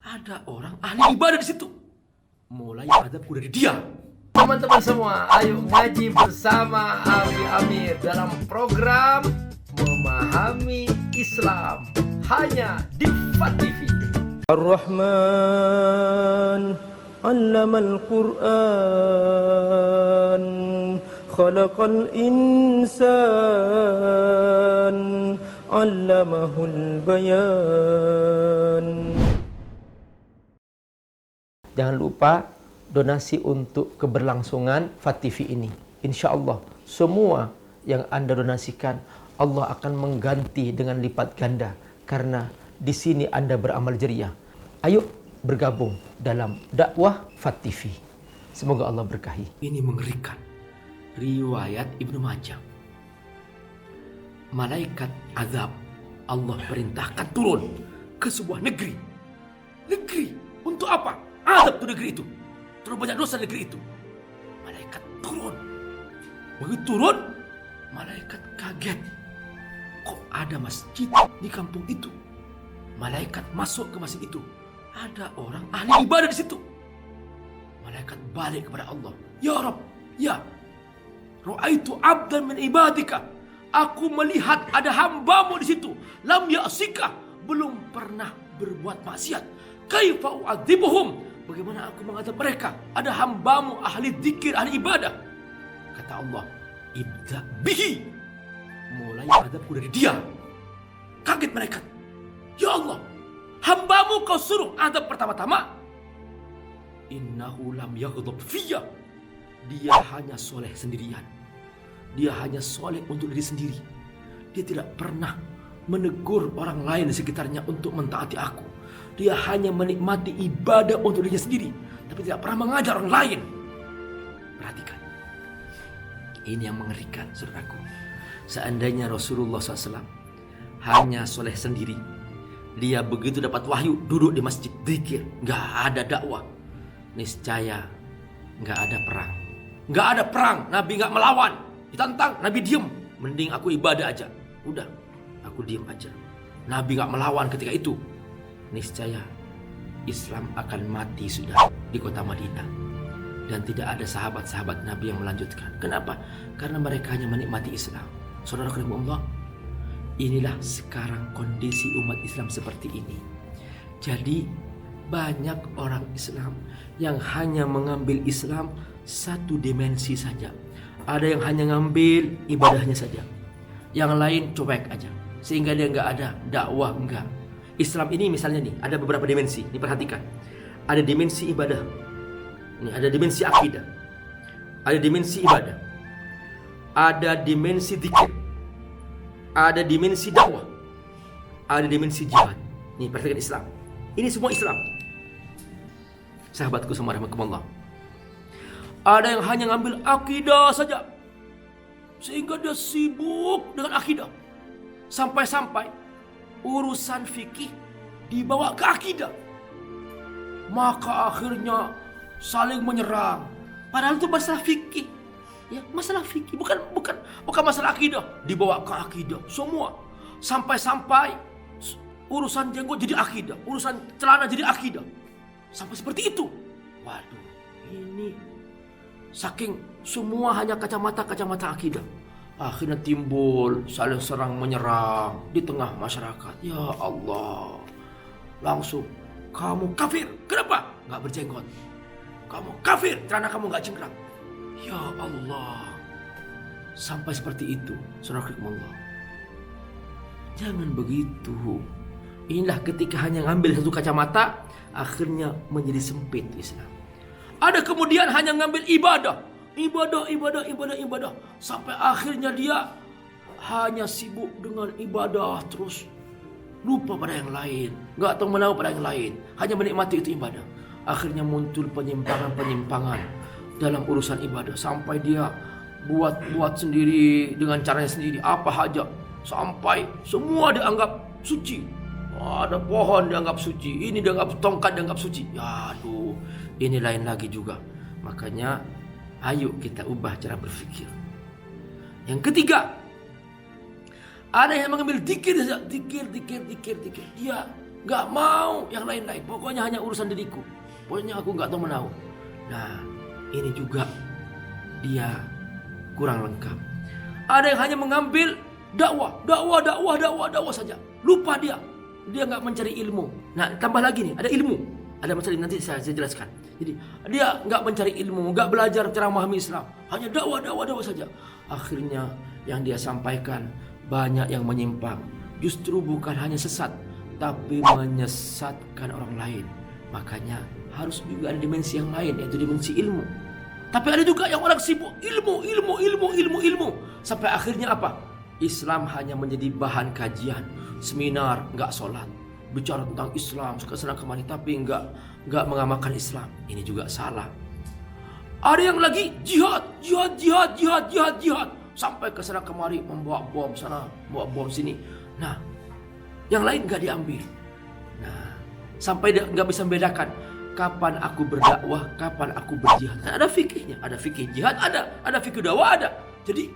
ada orang ahli ibadah di situ. Mulai adabku dari dia. Teman-teman semua, ayo ngaji bersama Abi Amir dalam program Memahami Islam hanya di FAT TV. Ar-Rahman 'allamal Qur'an khalaqal insan 'allamahul bayan. Jangan lupa donasi untuk keberlangsungan FAT TV ini. Insya Allah semua yang Anda donasikan Allah akan mengganti dengan lipat ganda, karena di sini Anda beramal jariah. Ayo bergabung dalam dakwah FAT TV. Semoga Allah berkahi. Ini mengerikan. Riwayat Ibnu Majah. Malaikat azab Allah perintahkan turun ke sebuah negeri. Negeri untuk apa? Azab tuh negeri itu. Terlalu banyak dosa negeri itu. Malaikat turun. Begitu turun, malaikat kaget. Kok ada masjid di kampung itu? Malaikat masuk ke masjid itu. Ada orang ahli ibadah di situ. Malaikat balik kepada Allah. Ya Rabb, ya. Ra'aitu abdan min ibadika. Aku melihat ada hambamu di situ. Lam ya'sika. Belum pernah berbuat maksiat. Kaifa u'adzibuhum. Bagaimana aku mengadab mereka? Ada hambamu ahli dzikir, ahli ibadah. Kata Allah, ibda bihi. Mulai adabku dari dia. Kaget mereka. Ya Allah, hambamu kau suruh adab pertama-tama. Innahu lam yaghdab fiyya. Dia hanya soleh sendirian. Dia hanya soleh untuk diri sendiri. Dia tidak pernah menegur orang lain di sekitarnya untuk mentaati aku. Dia hanya menikmati ibadah untuk dirinya sendiri, tapi tidak pernah mengajar orang lain. Perhatikan. Ini yang mengerikan, saudaraku. Seandainya Rasulullah SAW hanya soleh sendiri, dia begitu dapat wahyu duduk di masjid zikir, nggak ada dakwah, niscaya nggak ada perang. Nggak ada perang, Nabi nggak melawan, ditantang, Nabi diem. Mending aku ibadah aja, udah, aku diem aja. Nabi nggak melawan ketika itu. Niscaya Islam akan mati sudah di kota Madinah. Dan tidak ada sahabat-sahabat Nabi yang melanjutkan. Kenapa? Karena mereka hanya menikmati Islam. Saudara Allah, inilah sekarang kondisi umat Islam seperti ini. Jadi banyak orang Islam yang hanya mengambil Islam satu dimensi saja. Ada yang hanya ngambil ibadahnya saja, yang lain cuek aja, sehingga dia nggak ada dakwah, enggak. Islam ini misalnya nih, ada beberapa dimensi. Diperhatikan. Ada dimensi ibadah. Ini ada dimensi akidah. Ada dimensi ibadah. Ada dimensi zikir. Ada dimensi dakwah. Ada dimensi jihad. Nih, perhatikan Islam. Ini semua Islam. Sahabatku semua rahimakumullah. Ada yang hanya ngambil akidah saja, sehingga dia sibuk dengan akidah. Sampai-sampai urusan fikih dibawa ke akidah. Maka akhirnya saling menyerang. Padahal itu masalah fikih. Ya, masalah fikih, bukan masalah akidah. Dibawa ke akidah semua. Sampai-sampai urusan jenggot jadi akidah, urusan celana jadi akidah. Sampai seperti itu. Waduh, ini saking semua hanya kacamata akidah. Akhirnya timbul saling serang menyerang di tengah masyarakat. Ya Allah, langsung kamu kafir. Kenapa? Gak berjenggot. Kamu kafir karena kamu gak cingkrang. Ya Allah, sampai seperti itu, saudara-saudara. Jangan begitu. Inilah ketika hanya ngambil satu kacamata, akhirnya menjadi sempit Islam. Ada kemudian hanya ngambil ibadah. Ibadah. Sampai akhirnya dia hanya sibuk dengan ibadah terus. Lupa pada yang lain. Gak tahu menahu pada yang lain. Hanya menikmati itu ibadah. Akhirnya muncul penyimpangan dalam urusan ibadah. Sampai dia buat sendiri dengan caranya sendiri. Apa aja. Sampai semua dianggap suci. Ada pohon dianggap suci. Ini dianggap tongkat dianggap suci. Ya aduh. Ini lain lagi juga. Makanya ayo kita ubah cara berpikir. Yang ketiga, ada yang mengambil zikir. Dia Nggak mau yang lain-lain. Pokoknya hanya urusan diriku. Pokoknya aku nggak tahu menahu. Nah, ini juga dia kurang lengkap. Ada yang hanya mengambil dakwah saja. Lupa dia nggak mencari ilmu. Nah, tambah lagi nih, ada ilmu. Ada masalah nanti saya jelaskan. Jadi dia nggak mencari ilmu, nggak belajar cara memahami Islam, hanya dakwah saja. Akhirnya yang dia sampaikan banyak yang menyimpang. Justru bukan hanya sesat, tapi menyesatkan orang lain. Makanya harus juga ada dimensi yang lain, yaitu dimensi ilmu. Tapi ada juga yang orang sibuk ilmu. Sampai akhirnya apa? Islam hanya menjadi bahan kajian, seminar, nggak sholat. Bicara tentang Islam, kesana kemari, tapi nggak mengamalkan Islam. Ini juga salah. Ada yang lagi jihad. Sampai kesana kemari, membawa bom sana, membawa bom sini. Nah, yang lain nggak diambil. Nah, sampai dia nggak bisa membedakan kapan aku berdakwah, kapan aku berjihad. Nah, ada fikihnya, ada fikih jihad, ada fikih dakwah, ada. Jadi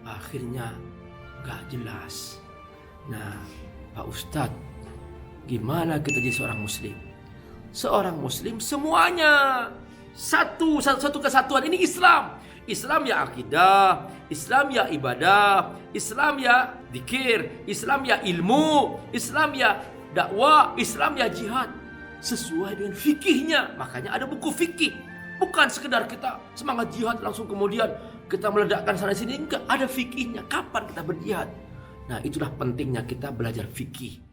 akhirnya nggak jelas. Nah, Pak Ustadz, gimana kita jadi seorang muslim? Seorang muslim semuanya satu kesatuan, ini Islam. Islam ya akidah, Islam ya ibadah, Islam ya zikir, Islam ya ilmu, Islam ya dakwah, Islam ya jihad. Sesuai dengan fikihnya. Makanya ada buku fikih. Bukan sekedar kita semangat jihad langsung kemudian kita meledakkan sana sini. Enggak, ada fikihnya. Kapan kita berjihad? Nah, itulah pentingnya kita belajar fikih.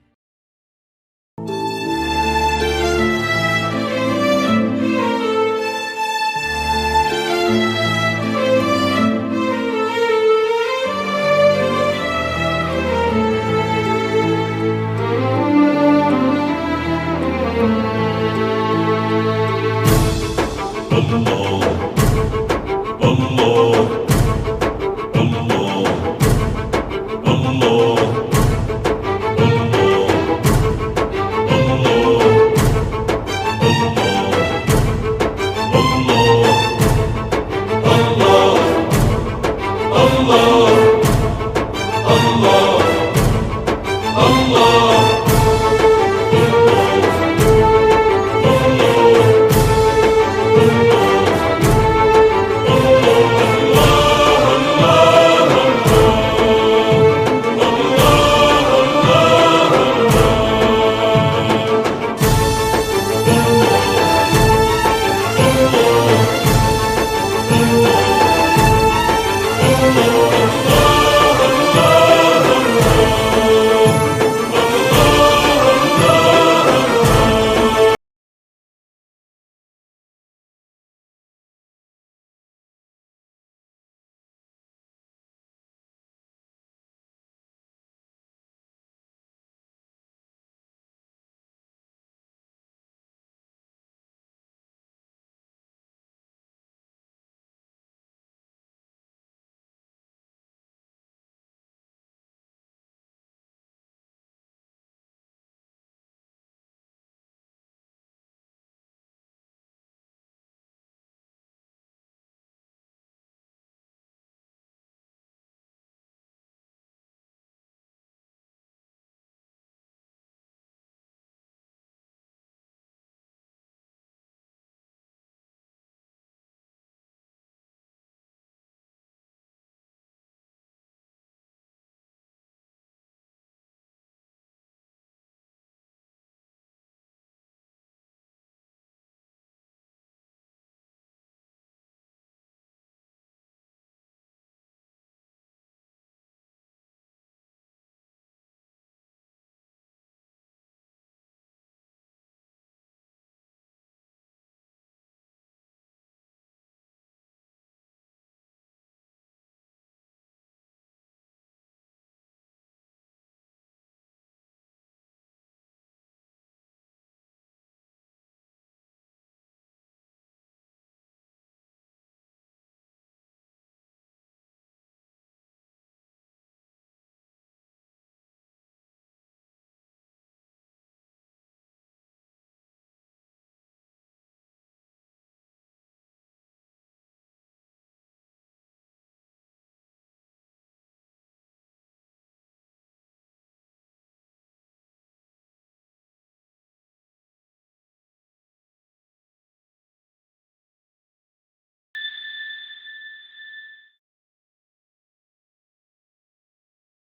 Allah